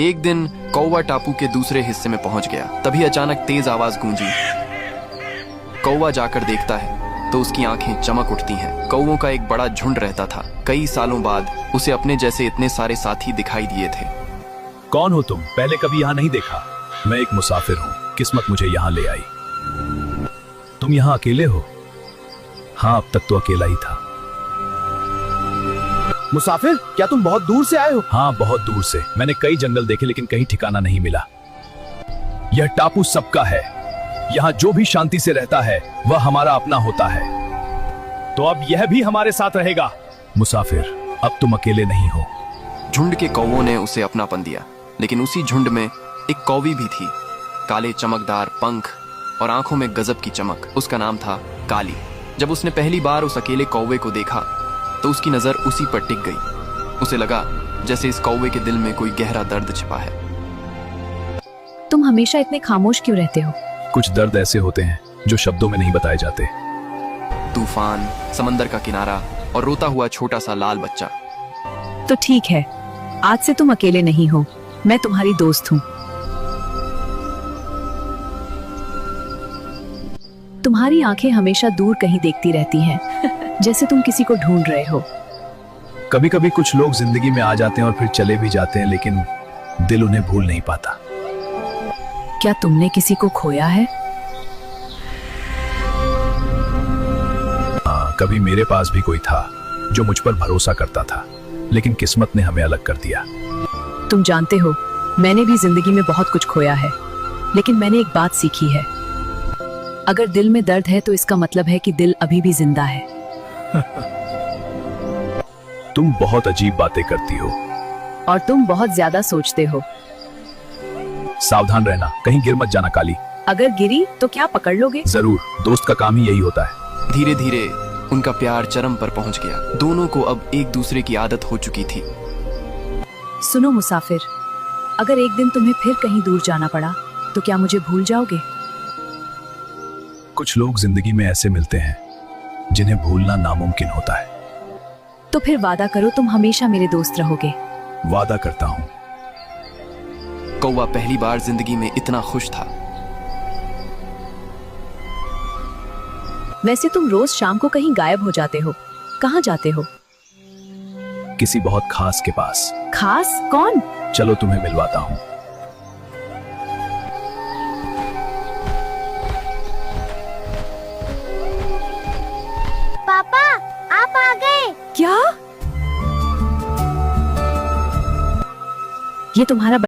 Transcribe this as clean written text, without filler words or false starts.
एक दिन कौवा टापू के दूसरे हिस्से में पहुंच गया। तभी अचानक तेज आवाज गूंजी। कौवा जाकर देखता है तो उसकी आंखें चमक उठती हैं। कौवों का एक बड़ा झुंड रहता था। कई सालों बाद उसे अपने जैसे इतने सारे साथी दिखाई दिए थे। कौन हो तुम? पहले कभी यहाँ नहीं देखा। मैं एक मुसाफिर हूँ, किस्मत मुझे यहाँ ले आई। तुम यहाँ अकेले हो? हाँ, अब तक तो अकेला ही था। मुसाफिर, क्या तुम बहुत दूर से आए हो? हाँ, बहुत दूर से। मैंने कई जंगल देखे लेकिन कहीं ठिकाना नहीं मिला। यह टापू सबका है। यहाँ जो भी शांति से रहता है वह हमारा अपना होता है। तो अब यह भी हमारे साथ रहेगा। मुसाफिर, अब तुम अकेले नहीं हो। झुंड के कौवों ने उसे अपनापन दिया, लेकिन उसी झुंड में एक कौवी भी थी। काले चमकदार पंख और आंखों में गजब की चमक। उसका नाम था काली। जब उसने पहली बार उस अकेले कौवे को देखा तो उसकी नजर उसी पर टिक गई। उसे लगा जैसे इस कौवे के दिल में कोई गहरा दर्द छिपा है। तुम हमेशा इतने खामोश क्यों रहते हो? कुछ दर्द ऐसे होते हैं जो शब्दों में नहीं बताए जाते। तूफान, समंदर का किनारा और रोता हुआ छोटा सा लाल बच्चा। तो ठीक है, आज से तुम अकेले नहीं हो। मैं तुम्हारी दोस्त हूँ। तुम्हारी आंखें हमेशा दूर कहीं देखती रहती हैं, जैसे तुम किसी को ढूंढ रहे हो। कभी कभी कुछ लोग जिंदगी में आ जाते हैं और फिर चले भी जाते हैं, लेकिन दिल उन्हें भूल नहीं पाता। क्या तुमने किसी को खोया है? हाँ, कभी मेरे पास भी कोई था जो मुझ पर भरोसा करता था, लेकिन किस्मत ने हमें अलग कर दिया। तुम जानते हो, मैंने भी जिंदगी में बहुत कुछ खोया है, लेकिन मैंने एक बात सीखी है। अगर दिल में दर्द है तो इसका मतलब है कि दिल अभी भी जिंदा है। तुम बहुत अजीब बातें करती हो। और तुम बहुत ज्यादा सोचते हो। सावधान रहना, कहीं गिर मत जाना काली। अगर गिरी तो क्या पकड़ लोगे? जरूर, दोस्त का काम ही यही होता है। धीरे धीरे उनका प्यार चरम पर पहुंच गया। दोनों को अब एक दूसरे की आदत हो चुकी थी। सुनो मुसाफिर, अगर एक दिन तुम्हें फिर कहीं दूर जाना पड़ा तो क्या मुझे भूल जाओगे? कुछ लोग जिंदगी में ऐसे मिलते हैं जिन्हें भूलना नामुमकिन होता है। तो फिर वादा करो तुम हमेशा मेरे दोस्त रहोगे। वादा करता हूँ। कौवा पहली बार जिंदगी में इतना खुश था। वैसे तुम रोज शाम को कहीं गायब हो जाते हो। कहाँ जाते हो? किसी बहुत खास के पास। खास कौन? चलो तुम्हें मिलवाता हूँ। पापा, आप आ गए। क्या? ये तुम्हारा